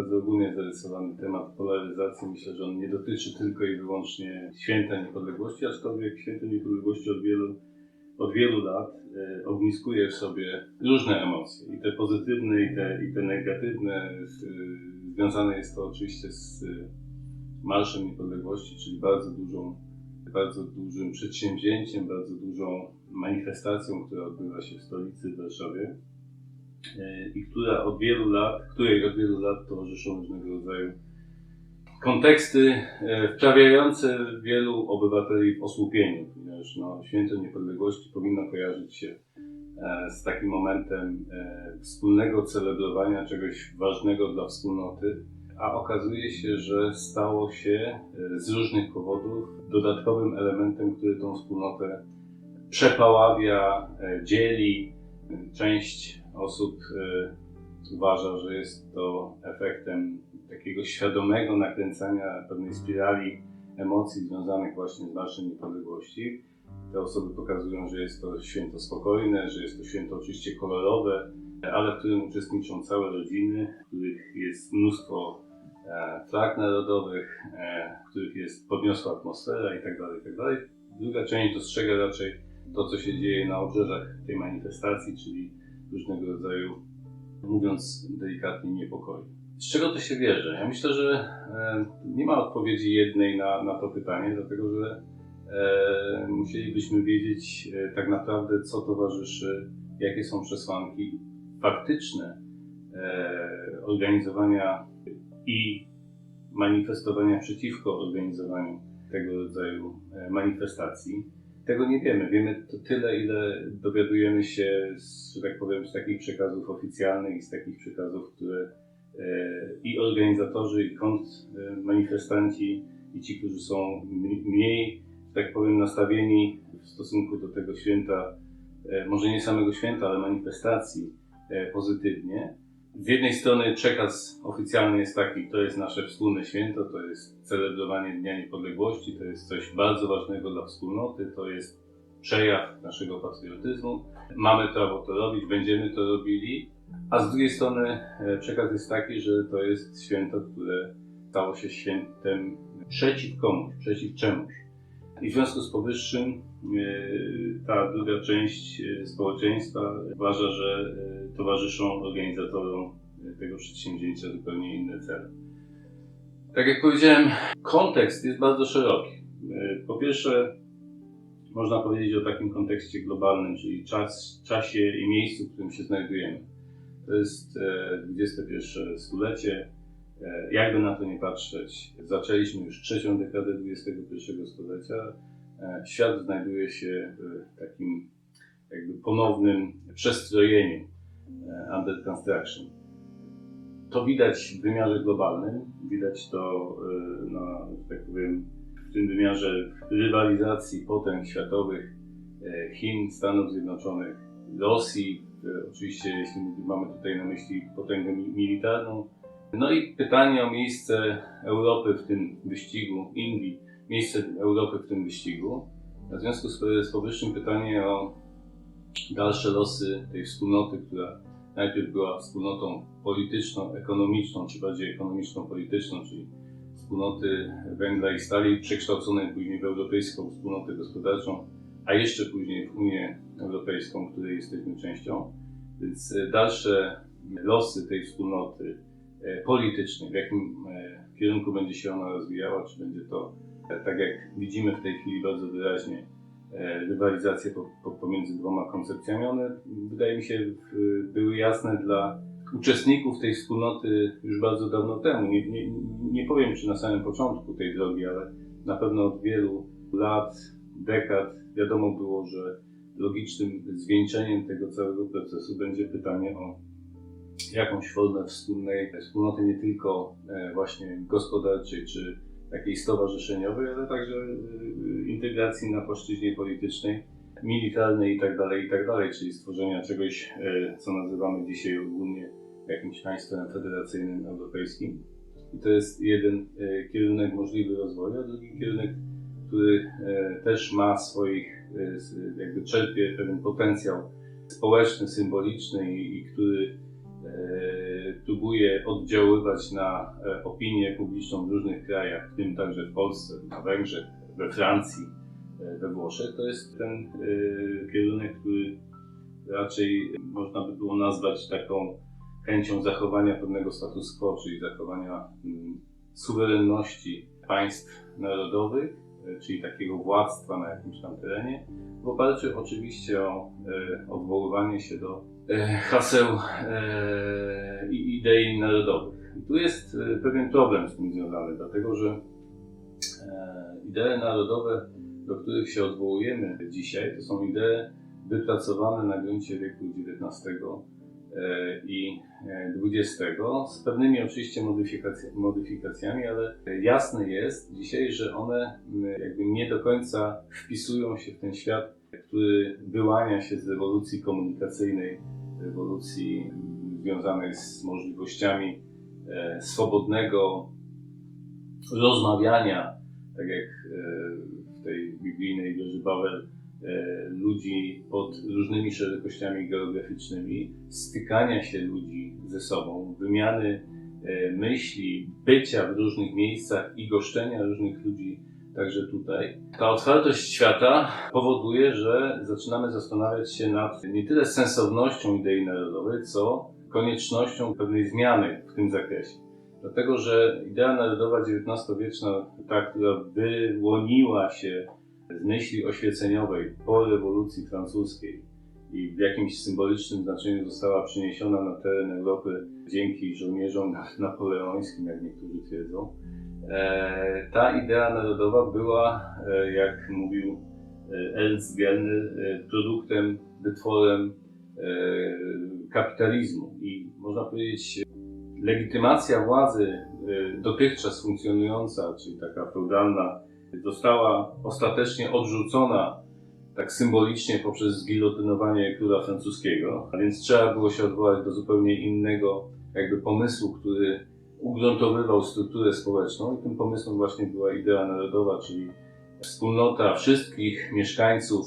bardzo ogólnie zarysowany temat polaryzacji. Myślę, że on nie dotyczy tylko i wyłącznie święta niepodległości, aczkolwiek święto niepodległości od wielu lat ogniskuje w sobie różne emocje. I te pozytywne, i te negatywne. Związane jest to oczywiście z Marszem Niepodległości, czyli bardzo dużym przedsięwzięciem, bardzo dużą manifestacją, która odbywa się w stolicy, w Warszawie i której od wielu lat towarzyszą różnego rodzaju konteksty wprawiające wielu obywateli w osłupienie, ponieważ Święto Niepodległości powinno kojarzyć się z takim momentem wspólnego celebrowania czegoś ważnego dla wspólnoty, a okazuje się, że stało się z różnych powodów dodatkowym elementem, który tą wspólnotę przepaławia, dzieli. Część osób uważa, że jest to efektem takiego świadomego nakręcania pewnej spirali emocji związanych właśnie z Marszem Niepodległości. Te osoby pokazują, że jest to święto spokojne, że jest to święto oczywiście kolorowe, ale w którym uczestniczą całe rodziny, w których jest mnóstwo flag narodowych, w których jest podniosła atmosfera itd. Druga część dostrzega raczej to, co się dzieje na obrzeżach tej manifestacji, czyli różnego rodzaju, mówiąc delikatnie, niepokoju. Z czego to się bierze? Ja myślę, że nie ma odpowiedzi jednej na to pytanie, dlatego że musielibyśmy wiedzieć tak naprawdę, co towarzyszy, jakie są przesłanki faktyczne organizowania i manifestowania przeciwko organizowaniu tego rodzaju manifestacji. Tego nie wiemy. Wiemy to tyle, ile dowiadujemy się, że tak powiem, z takich przekazów oficjalnych i z takich przekazów, które i organizatorzy, i manifestanci, i ci, którzy są mniej, że tak powiem, nastawieni w stosunku do tego święta, może nie samego święta, ale manifestacji pozytywnie. Z jednej strony przekaz oficjalny jest taki, to jest nasze wspólne święto, to jest celebrowanie Dnia Niepodległości, to jest coś bardzo ważnego dla wspólnoty, to jest przejaw naszego patriotyzmu. Mamy prawo to robić, będziemy to robili, a z drugiej strony przekaz jest taki, że to jest święto, które stało się świętem przeciw komuś, przeciw czemuś. I w związku z powyższym ta druga część społeczeństwa uważa, że towarzyszą organizatorom tego przedsięwzięcia zupełnie inne cele. Tak jak powiedziałem, kontekst jest bardzo szeroki. Po pierwsze, można powiedzieć o takim kontekście globalnym, czyli czasie i miejscu, w którym się znajdujemy. To jest XXI stulecie. Jakby na to nie patrzeć, zaczęliśmy już trzecią dekadę XXI stulecia. Świat znajduje się w takim jakby ponownym przestrojeniu, under construction. To widać w wymiarze globalnym, widać to tak powiem, w tym wymiarze rywalizacji potęg światowych Chin, Stanów Zjednoczonych, Rosji, oczywiście jeśli mamy tutaj na myśli potęgę militarną. No i pytanie o miejsce Europy w tym wyścigu, Indii, miejsce Europy w tym wyścigu. W związku z powyższym pytanie o dalsze losy tej wspólnoty, która najpierw była wspólnotą polityczną, ekonomiczną, czy bardziej ekonomiczną-polityczną, czyli wspólnoty węgla i stali, przekształconej później w europejską wspólnotę gospodarczą, a jeszcze później w Unię Europejską, której jesteśmy częścią. Więc dalsze losy tej wspólnoty politycznej, w jakim kierunku będzie się ona rozwijała, czy będzie to, tak jak widzimy w tej chwili bardzo wyraźnie, rywalizacje pomiędzy dwoma koncepcjami, one wydaje mi się były jasne dla uczestników tej wspólnoty już bardzo dawno temu. Nie powiem, czy na samym początku tej drogi, ale na pewno od wielu lat, dekad wiadomo było, że logicznym zwieńczeniem tego całego procesu będzie pytanie o jakąś formę wspólnoty nie tylko właśnie gospodarczej czy takiej stowarzyszeniowej, ale także integracji na płaszczyźnie politycznej, militarnej itd., czyli stworzenia czegoś, co nazywamy dzisiaj ogólnie jakimś państwem federacyjnym europejskim. I to jest jeden kierunek możliwy rozwoju, a drugi kierunek, który też ma jakby czerpie pewien potencjał społeczny, symboliczny i który próbuje oddziaływać na opinię publiczną w różnych krajach, w tym także w Polsce, na Węgrzech, we Francji, we Włoszech, to jest ten kierunek, który raczej można by było nazwać taką chęcią zachowania pewnego status quo, czyli zachowania suwerenności państw narodowych, czyli takiego władztwa na jakimś tam terenie, w oparciu oczywiście o odwoływanie się do haseł i idei narodowych. I tu jest pewien problem z tym związany, dlatego że idee narodowe, do których się odwołujemy dzisiaj, to są idee wypracowane na gruncie wieku XIX i XX, z pewnymi oczywiście modyfikacjami, ale jasne jest dzisiaj, że one jakby nie do końca wpisują się w ten świat, który wyłania się z rewolucji komunikacyjnej, rewolucji związanej z możliwościami swobodnego rozmawiania, tak jak w tej biblijnej wieży Babel, ludzi pod różnymi szerokościami geograficznymi, stykania się ludzi ze sobą, wymiany myśli, bycia w różnych miejscach i goszczenia różnych ludzi także tutaj. Ta otwartość świata powoduje, że zaczynamy zastanawiać się nad nie tyle sensownością idei narodowej, co koniecznością pewnej zmiany w tym zakresie. Dlatego, że idea narodowa XIX-wieczna, ta, która wyłoniła się z myśli oświeceniowej po rewolucji francuskiej i w jakimś symbolicznym znaczeniu została przeniesiona na teren Europy dzięki żołnierzom napoleońskim, jak niektórzy twierdzą, ta idea narodowa była, jak mówił Ernst Gellner, produktem, wytworem kapitalizmu. I można powiedzieć, legitymacja władzy dotychczas funkcjonująca, czyli taka feudalna, została ostatecznie odrzucona tak symbolicznie poprzez zgilotynowanie króla francuskiego, a więc trzeba było się odwołać do zupełnie innego jakby pomysłu, który ugruntowywał strukturę społeczną i tym pomysłem właśnie była idea narodowa, czyli wspólnota wszystkich mieszkańców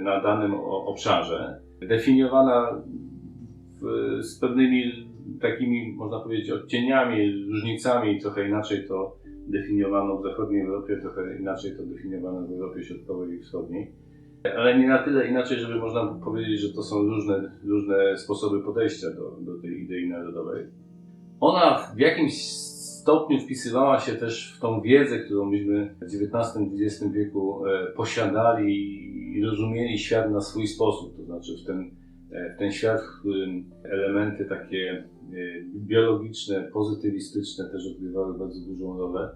na danym obszarze, definiowana z pewnymi takimi, można powiedzieć, odcieniami, różnicami. Trochę inaczej to definiowano w zachodniej Europie, trochę inaczej to definiowano w Europie Środkowej i Wschodniej. Ale nie na tyle inaczej, żeby można powiedzieć, że to są różne sposoby podejścia do tej idei narodowej. Ona w jakimś stopniu wpisywała się też w tą wiedzę, którą myśmy w XIX-XX wieku posiadali i rozumieli świat na swój sposób, to znaczy w ten świat, w którym elementy takie biologiczne, pozytywistyczne też odgrywały bardzo dużą rolę.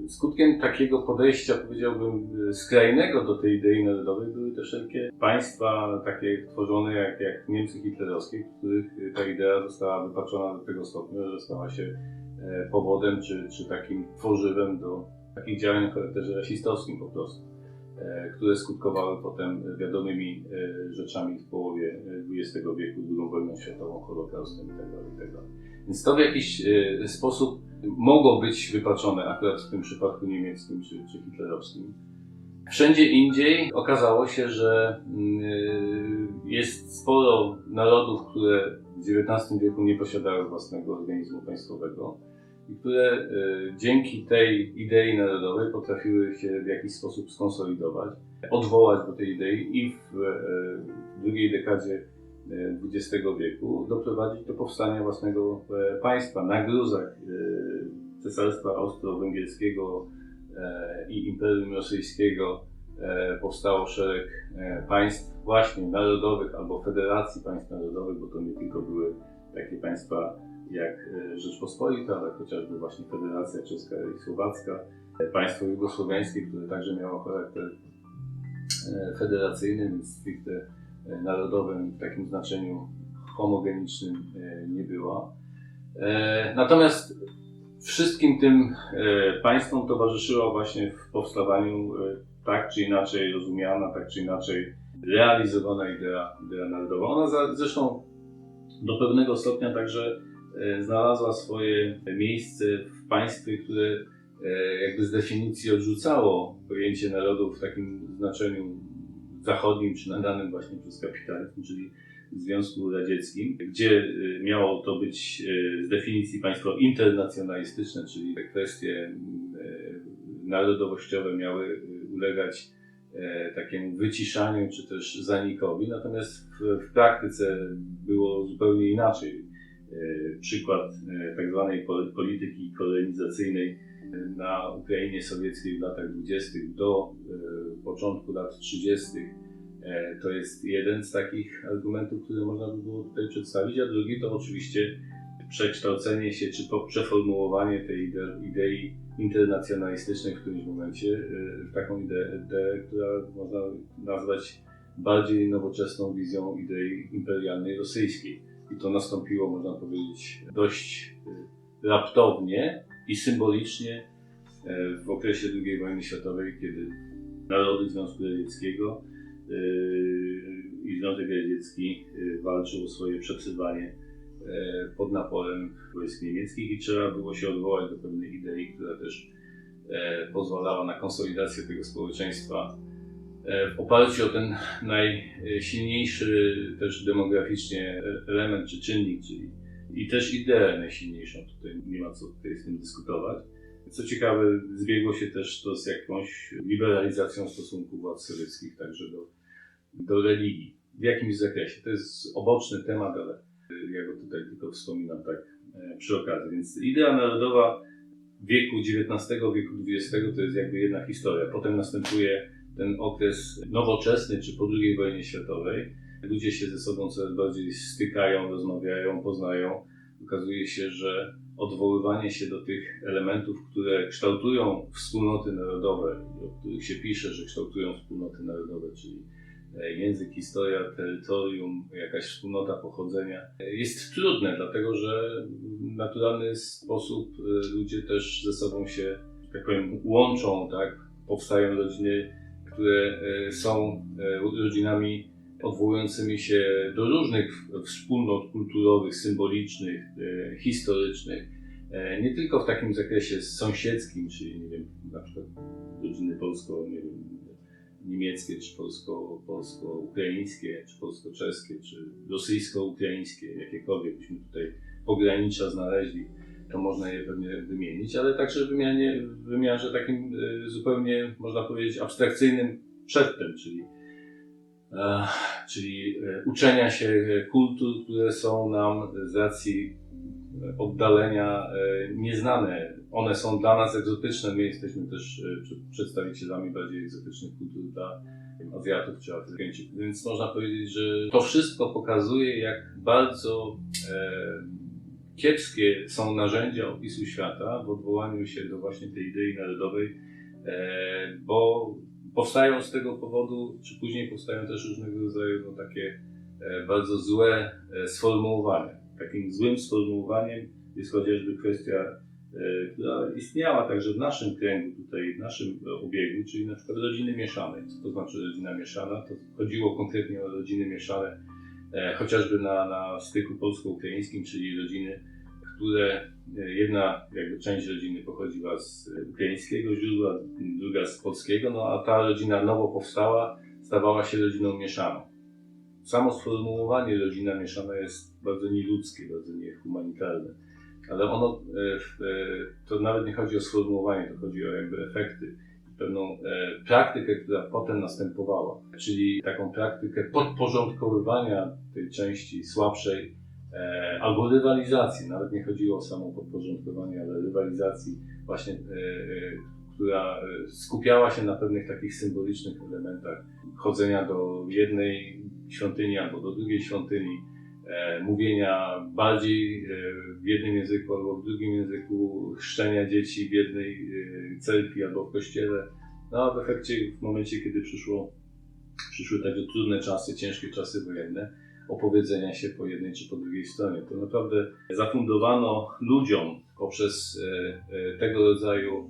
Skutkiem takiego podejścia, powiedziałbym, skrajnego do tej idei narodowej były te wszelkie państwa takie tworzone jak Niemcy hitlerowskie, w których ta idea została wypaczona do tego stopnia, że stała się powodem czy takim tworzywem do takich działań o charakterze rasistowskim po prostu, które skutkowały potem wiadomymi rzeczami w połowie XX wieku, II wojną światową, Holokaustem itd. Więc to w jakiś sposób mogło być wypaczone akurat w tym przypadku niemieckim czy hitlerowskim. Wszędzie indziej okazało się, że jest sporo narodów, które w XIX wieku nie posiadały własnego organizmu państwowego i które dzięki tej idei narodowej potrafiły się w jakiś sposób skonsolidować, odwołać do tej idei i w drugiej dekadzie XX wieku doprowadzić do powstania własnego państwa. Na gruzach Cesarstwa Austro-Węgierskiego i Imperium Rosyjskiego powstało szereg państw właśnie narodowych albo federacji państw narodowych, bo to nie tylko były takie państwa jak Rzeczpospolita, ale chociażby właśnie Federacja Czeska i Słowacka, państwo jugosłowiańskie, które także miało charakter federacyjny, więc stricte narodowym w takim znaczeniu homogenicznym nie była. Natomiast wszystkim tym państwom towarzyszyła właśnie w powstawaniu tak czy inaczej rozumiana, tak czy inaczej realizowana idea narodowa. Ona zresztą do pewnego stopnia także znalazła swoje miejsce w państwie, które jakby z definicji odrzucało pojęcie narodu w takim znaczeniu zachodnim, czy nadanym właśnie przez kapitalizm, czyli Związku Radzieckim, gdzie miało to być z definicji państwo internacjonalistyczne, czyli te kwestie narodowościowe miały ulegać takiemu wyciszaniu czy też zanikowi, natomiast w praktyce było zupełnie inaczej. Przykład tak zwanej polityki kolonizacyjnej na Ukrainie sowieckiej w latach 20. do początku lat 30. To jest jeden z takich argumentów, które można by było tutaj przedstawić, a drugi to oczywiście przekształcenie się czy przeformułowanie tej idei internacjonalistycznej w którymś momencie w taką ideę, która można nazwać bardziej nowoczesną wizją idei imperialnej rosyjskiej. I to nastąpiło, można powiedzieć, dość raptownie i symbolicznie w okresie II wojny światowej, kiedy narody Związku Radzieckiego i Związek Radziecki walczył o swoje przetrwanie pod naporem wojsk niemieckich i trzeba było się odwołać do pewnej idei, która też pozwalała na konsolidację tego społeczeństwa w oparciu o ten najsilniejszy też demograficznie element czy czynnik, czyli i też ideę najsilniejszą. Tutaj nie ma co tutaj z tym dyskutować. Co ciekawe, zbiegło się też to z jakąś liberalizacją stosunków władz sowieckich także do religii. W jakimś zakresie. To jest oboczny temat, ale ja go tutaj tylko wspominam tak przy okazji. Więc idea narodowa wieku XIX, wieku XX to jest jakby jedna historia. Potem następuje ten okres nowoczesny, czy po II wojnie światowej. Ludzie się ze sobą coraz bardziej stykają, rozmawiają, poznają. Okazuje się, że odwoływanie się do tych elementów, które kształtują wspólnoty narodowe, o których się pisze, że kształtują wspólnoty narodowe, czyli język, historia, terytorium, jakaś wspólnota pochodzenia, jest trudne, dlatego że w naturalny sposób ludzie też ze sobą się, tak powiem, łączą, tak? Powstają rodziny, które są rodzinami odwołującymi się do różnych wspólnot kulturowych, symbolicznych, historycznych. Nie tylko w takim zakresie sąsiedzkim, czyli nie wiem, na przykład rodziny niemieckie, czy polsko-ukraińskie, czy polsko-czeskie, czy rosyjsko-ukraińskie, jakiekolwiek byśmy tutaj pogranicza znaleźli, to można je pewnie wymienić, ale także w wymiarze takim zupełnie, można powiedzieć, abstrakcyjnym przedtem, czyli uczenia się kultur, które są nam z racji oddalenia nieznane. One są dla nas egzotyczne, my jesteśmy też przedstawicielami bardziej egzotycznych kultur dla Azjatów czy Afrykańczyków. Więc można powiedzieć, że to wszystko pokazuje, jak bardzo kiepskie są narzędzia opisu świata w odwołaniu się do właśnie tej idei narodowej, bo powstają z tego powodu, czy później powstają też różnego rodzaju takie bardzo złe sformułowania. Takim złym sformułowaniem jest chociażby kwestia, która istniała także w naszym kręgu, tutaj w naszym obiegu, czyli na przykład rodziny mieszane. Co to znaczy rodzina mieszana? To chodziło konkretnie o rodziny mieszane, chociażby na styku polsko-ukraińskim, czyli rodziny, które jedna jakby część rodziny pochodziła z ukraińskiego źródła, druga z polskiego, no a ta rodzina nowo powstała, stawała się rodziną mieszaną. Samo sformułowanie rodzina mieszana jest bardzo nieludzkie, bardzo niehumanitarne, ale ono, to nawet nie chodzi o sformułowanie, to chodzi o jakby efekty, pewną praktykę, która potem następowała, czyli taką praktykę podporządkowywania tej części słabszej albo rywalizacji, nawet nie chodziło o samo podporządkowanie, ale rywalizacji właśnie, która skupiała się na pewnych takich symbolicznych elementach chodzenia do jednej świątyni albo do drugiej świątyni, mówienia bardziej w jednym języku albo w drugim języku, chrzczenia dzieci w jednej cerkwi albo w kościele. No a w efekcie, w momencie, kiedy przyszły takie trudne czasy, ciężkie czasy wojenne, opowiedzenia się po jednej czy po drugiej stronie. To naprawdę zafundowano ludziom poprzez tego rodzaju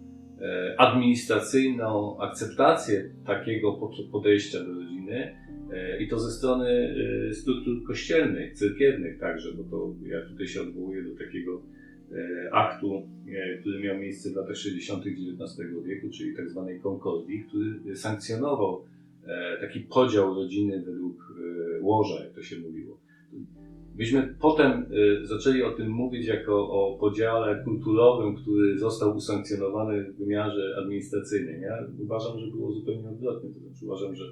administracyjną akceptację takiego podejścia do rodziny i to ze strony struktur kościelnych, cerkiewnych także, bo to ja tutaj się odwołuję do takiego aktu, który miał miejsce w latach 60. XIX wieku, czyli tak zwanej Konkordii, który sankcjonował taki podział rodziny według łoża, jak to się mówiło. Byśmy potem zaczęli o tym mówić jako o podziale kulturowym, który został usankcjonowany w wymiarze administracyjnym. Ja uważam, że było zupełnie odwrotnie. To znaczy uważam, że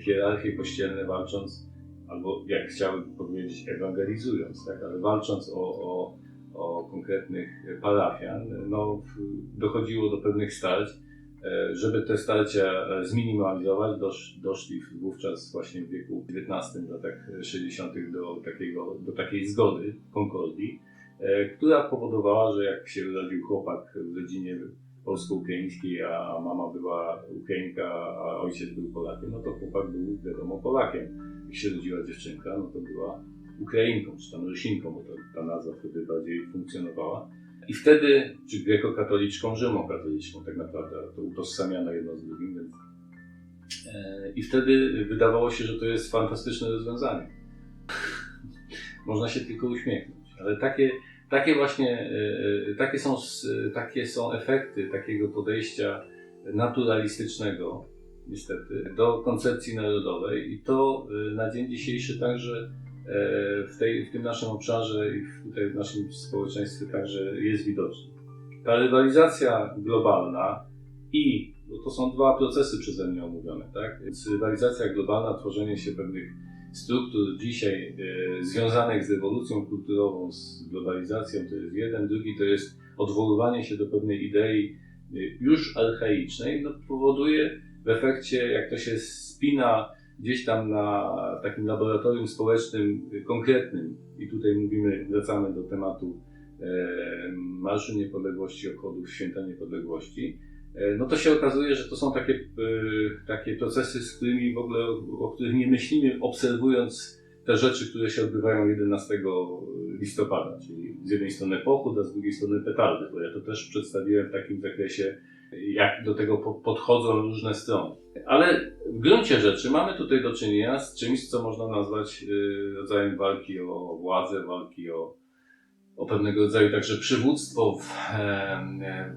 hierarchie kościelne walcząc, albo jak chciałbym powiedzieć ewangelizując, tak, ale walcząc o konkretnych parafian, no, dochodziło do pewnych starć. Żeby te starcia zminimalizować, doszli wówczas właśnie w wieku XIX, w latach 60. do takiej zgody, konkordii, która powodowała, że jak się urodził chłopak w rodzinie polsko-ukraińskiej, a mama była Ukrainka, a ojciec był Polakiem, no to chłopak był, wiadomo, Polakiem. Jak się rodziła dziewczynka, no to była Ukrainką, czy tam Rusinką, bo ta nazwa wtedy bardziej funkcjonowała. I wtedy, czy grekokatoliczką, rzymokatoliczką tak naprawdę, to utożsamiano jedno z drugim, więc... I wtedy wydawało się, że to jest fantastyczne rozwiązanie. Można się tylko uśmiechnąć, ale takie są efekty takiego podejścia naturalistycznego, niestety, do koncepcji narodowej i to na dzień dzisiejszy także w tym naszym obszarze i tutaj w naszym społeczeństwie także jest widoczne. Ta rywalizacja globalna bo to są dwa procesy przeze mnie omówione, tak? Więc rywalizacja globalna, tworzenie się pewnych struktur dzisiaj związanych z rewolucją kulturową, z globalizacją, to jest jeden, drugi to jest odwoływanie się do pewnej idei już archaicznej, no powoduje w efekcie, jak to się spina gdzieś tam na takim laboratorium społecznym konkretnym i tutaj wracamy do tematu Marszu Niepodległości, obchodów Święta Niepodległości, no to się okazuje, że to są takie procesy, z którymi w ogóle, o których nie myślimy, obserwując te rzeczy, które się odbywają 11 listopada, czyli z jednej strony pochód, a z drugiej strony petardy, bo ja to też przedstawiłem w takim zakresie, jak do tego podchodzą różne strony. Ale w gruncie rzeczy mamy tutaj do czynienia z czymś, co można nazwać rodzajem walki o władzę, walki o pewnego rodzaju także przywództwo,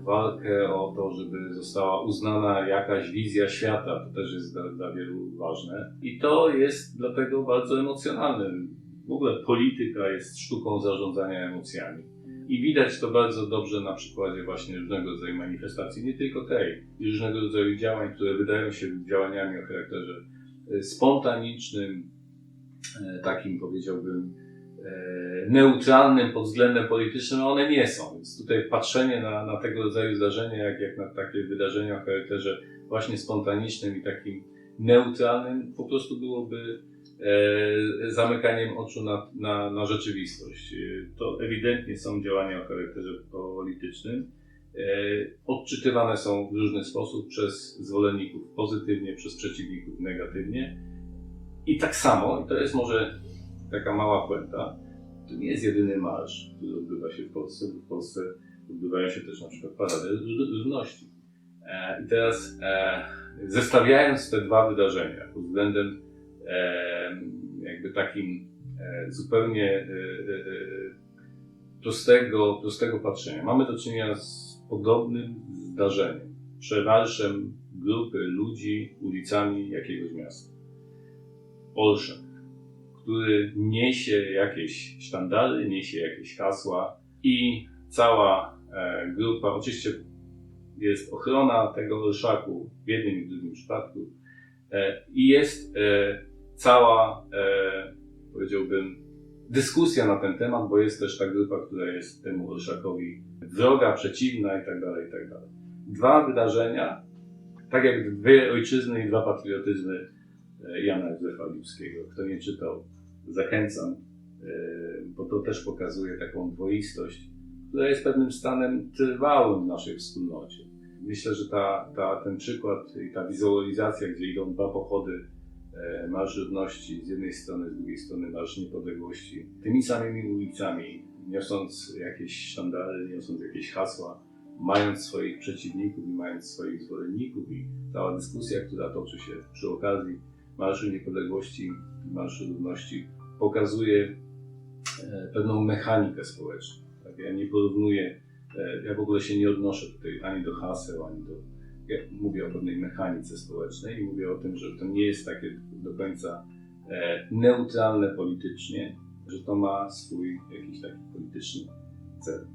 walkę o to, żeby została uznana jakaś wizja świata. To też jest dla wielu ważne. I to jest dlatego bardzo emocjonalne. W ogóle polityka jest sztuką zarządzania emocjami. I widać to bardzo dobrze na przykładzie właśnie różnego rodzaju manifestacji, nie tylko tej, i różnego rodzaju działań, które wydają się działaniami o charakterze spontanicznym, takim powiedziałbym neutralnym pod względem politycznym, a one nie są. Więc tutaj patrzenie na tego rodzaju zdarzenia, jak na takie wydarzenia o charakterze właśnie spontanicznym i takim neutralnym, po prostu byłoby zamykaniem oczu na rzeczywistość. To ewidentnie są działania o charakterze politycznym. Odczytywane są w różny sposób przez zwolenników pozytywnie, przez przeciwników negatywnie. I tak samo, i to jest może taka mała puenta, to nie jest jedyny marsz, który odbywa się w Polsce, bo w Polsce odbywają się też na przykład parady równości. I teraz zestawiając te dwa wydarzenia pod względem jakby takim zupełnie prostego patrzenia, mamy do czynienia z podobnym zdarzeniem, przemarszem grupy ludzi ulicami jakiegoś miasta. Olszak, który niesie jakieś sztandary, niesie jakieś hasła i cała grupa, oczywiście jest ochrona tego orszaku w jednym i w drugim przypadku i jest cała, powiedziałbym, dyskusja na ten temat, bo jest też ta grupa, która jest temu orszakowi wroga, przeciwna i tak dalej, i tak dalej. Dwa wydarzenia, tak jak dwie ojczyzny i dwa patriotyzmy Jana Józefa Lipskiego. Kto nie czytał, zachęcam, bo to też pokazuje taką dwoistość, która jest pewnym stanem trwałym w naszej wspólnocie. Myślę, że ten przykład i ta wizualizacja, gdzie idą dwa pochody, Marsz Równości z jednej strony, z drugiej strony Marsz Niepodległości, tymi samymi ulicami, niosąc jakieś sztandary, niosąc jakieś hasła, mając swoich przeciwników i mając swoich zwolenników i cała dyskusja, która toczy się przy okazji Marszu Niepodległości i Marszu Równości pokazuje pewną mechanikę społeczną. Tak? Ja nie porównuję, ja w ogóle się nie odnoszę tutaj ani do haseł, ani do... Ja mówię o pewnej mechanice społecznej i mówię o tym, że to nie jest takie do końca neutralne politycznie, że to ma swój jakiś taki polityczny cel.